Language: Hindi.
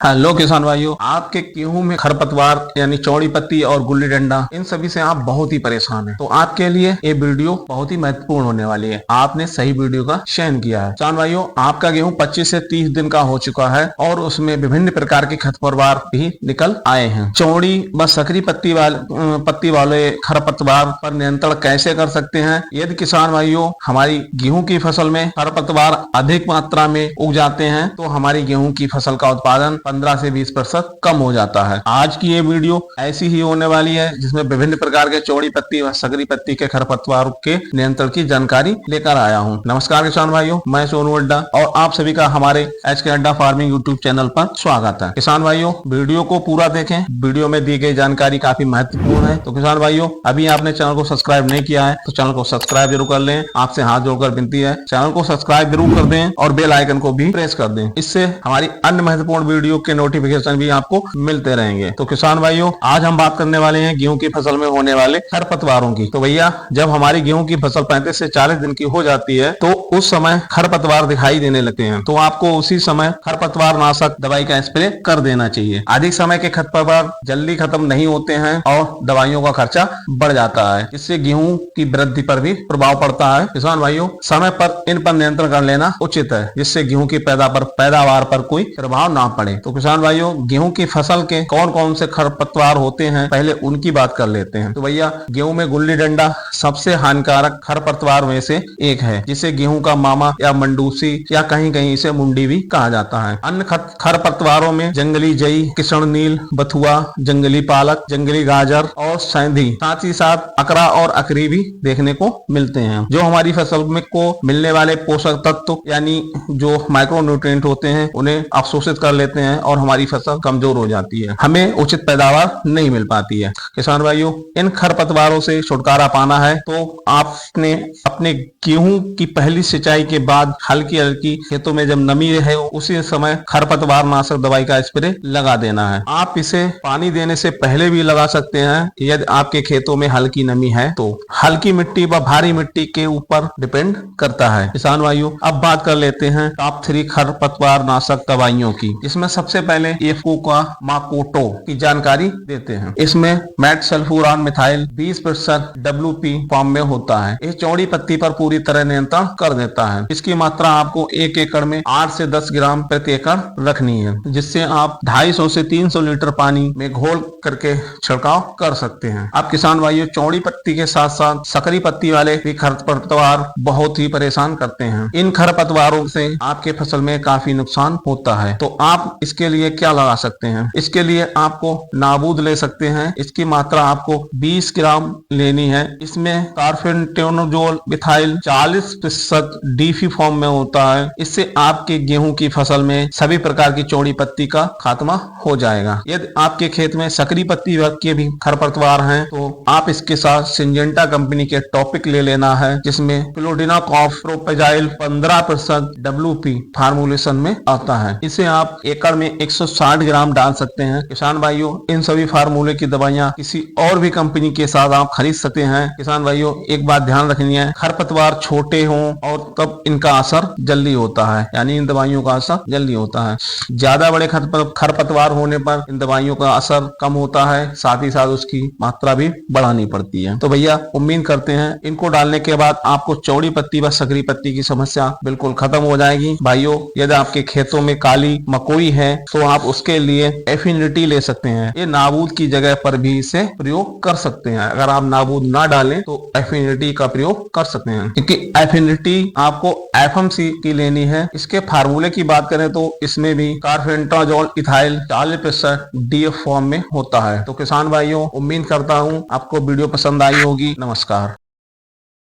हेलो किसान भाइयों, आपके गेहूं में खरपतवार यानी चौड़ी पत्ती और गुल्ली डंडा इन सभी से आप बहुत ही परेशान हैं। तो आपके लिए ये वीडियो बहुत ही महत्वपूर्ण होने वाली है। आपने सही वीडियो का चयन किया है। किसान भाइयों, आपका गेहूं 25 से 30 दिन का हो चुका है और उसमें विभिन्न प्रकार के खरपतवार भी निकल आए हैं। चौड़ी व सकरी पत्ती वाले खरपतवार पर नियंत्रण कैसे कर सकते हैं? यदि किसान भाइयों हमारी गेहूं की फसल में खरपतवार अधिक मात्रा में उग जाते हैं तो हमारी गेहूं की फसल का उत्पादन 15 से 20% कम हो जाता है। आज की ये वीडियो ऐसी ही होने वाली है जिसमें विभिन्न प्रकार के चौड़ी पत्ती व सकरी पत्ती के खरपतवार के नियंत्रण की जानकारी लेकर आया हूँ। नमस्कार किसान भाइयों, मैं सोनू अड्डा और आप सभी का हमारे एचके अड्डा फार्मिंग यूट्यूब चैनल पर स्वागत है। किसान भाइयों, वीडियो को पूरा देखें, वीडियो में दी गई जानकारी काफी महत्वपूर्ण है। तो किसान भाइयों, अभी आपने चैनल को सब्सक्राइब नहीं किया है तो चैनल को सब्सक्राइब जरूर कर लें। आपसे हाथ जोड़कर विनती है, चैनल को सब्सक्राइब जरूर कर दें और बेल आइकन को भी प्रेस कर दें। इससे हमारी अन्य महत्वपूर्ण वीडियो के नोटिफिकेशन भी आपको मिलते रहेंगे। तो किसान भाइयों, आज हम बात करने वाले हैं गेहूं की फसल में होने वाले खरपतवारों की। तो भैया, जब हमारी गेहूं की फसल 35 से 40 दिन की हो जाती है तो उस समय खरपतवार दिखाई देने लगते हैं, तो आपको उसी समय खरपतवार नाशक दवाई का स्प्रे कर देना चाहिए। अधिक समय के खरपतवार जल्दी खत्म नहीं होते हैं और दवाइयों का खर्चा बढ़ जाता है, जिससे गेहूं की वृद्धि पर भी प्रभाव पड़ता है। किसान भाइयों, समय पर इन पर नियंत्रण कर लेना उचित है, जिससे गेहूं की पैदावार पर कोई प्रभाव ना पड़े। तो किसान भाइयों, गेहूं की फसल के कौन कौन से खरपतवार होते हैं, पहले उनकी बात कर लेते हैं। तो भैया, गेहूं में गुल्ली डंडा सबसे हानिकारक खरपतवार में से एक है, जिसे गेहूं का मामा या मंडूसी या कहीं कहीं इसे मुंडी भी कहा जाता है। अन्य खरपतवारों में जंगली जई, किशन नील, बथुआ, जंगली पालक, जंगली गाजर और सैंधी, साथ ही साथ अकरा और अकरी भी देखने को मिलते हैं, जो हमारी फसल में को मिलने वाले पोषक तत्व यानी जो माइक्रोन्यूट्रिएंट होते हैं उन्हें अवशोषित कर लेते हैं और हमारी फसल कमजोर हो जाती है, हमें उचित पैदावार नहीं मिल पाती है। किसान भाइयों, इन खरपतवारों से छुटकारा पाना है तो आपने अपने गेहूं की पहली सिंचाई के बाद हल्की हल्की खेतों में जब नमी है उसी समय खरपतवार नाशक दवाई का स्प्रे लगा देना है। आप इसे पानी देने से पहले भी लगा सकते हैं यदि आपके खेतों में हल्की नमी है तो। हल्की मिट्टी व भारी मिट्टी के ऊपर डिपेंड करता है। किसान भाइयों, अब बात कर लेते हैं टॉप 3 खरपतवार नाशक दवाइयों की, जिसमें सबसे पहले एफको का माकोटो की जानकारी देते हैं। इसमें मेट सल्फ्यूरान मिथाइल 20% WP फॉर्म में होता है। ये चौड़ी पत्ती पर पूरी तरह नियंत्रण कर देता है। इसकी मात्रा आपको 1 एकड़ में 8 से 10 ग्राम प्रति एकड़ रखनी है, जिससे आप 250 से 300 लीटर पानी में घोल करके छिड़काव कर सकते हैं। अब किसान भाइयों, चौड़ी पत्ती के साथ साथ सकरी पत्ती वाले भी खरपतवार बहुत ही परेशान करते हैं। इन खरपतवारों से आपके फसल में काफी नुकसान होता है। तो आप इसके लिए क्या लगा सकते हैं? इसके लिए आपको नाबूद ले सकते हैं। इसकी मात्रा आपको 20 ग्राम लेनी है। इसमें कार्फेंटेनोजोल मिथाइल 40% डीफी फॉर्म में होता है। इससे आपके गेहूं की फसल में सभी प्रकार की चौड़ी पत्ती का खात्मा हो जाएगा। यदि आपके खेत में सकरी पत्ती वर्ग के भी खरपतवार हैं तो आप इसके साथ सिंजेंटा कंपनी के टॉपिक ले लेना है, जिसमें क्लोडिनाकॉफ प्रोपेजाइल 15% WP फार्मूलेशन में आता है। इसे आप एकड़ में 160 ग्राम डाल सकते हैं। किसान भाइयों, इन सभी फार्मूले की दवाइयां किसी और भी कंपनी के साथ आप खरीद सकते हैं। किसान भाइयों, एक बात ध्यान रखनी है, खरपतवार छोटे हों और तब इनका असर जल्दी होता है, यानी इन दवाइयों का असर जल्दी होता है। ज्यादा बड़े खरपतवार होने पर इन दवाइयों का असर कम होता है, साथ ही साथ उसकी मात्रा भी बढ़ानी पड़ती है। तो भैया, उम्मीद करते हैं इनको डालने के बाद आपको चौड़ी पत्ती व सकरी पत्ती की समस्या बिल्कुल खत्म हो जाएगी। भाइयों, यदि आपके खेतों में काली मकोई है तो आप उसके लिए एफिनिटी ले सकते हैं। ये नाबूद की जगह पर भी इसे प्रयोग कर सकते हैं। अगर आप नाबूद ना डालें तो एफिनिटी का प्रयोग कर सकते हैं, क्योंकि एफिनिटी आपको FMC की लेनी है। इसके फार्मूले की बात करें तो इसमें भी कार्फेंटाजोल इथाइल 40% DF फॉर्म में होता है। तो किसान भाइयों, उम्मीद करता हूँ आपको वीडियो पसंद आई होगी। नमस्कार।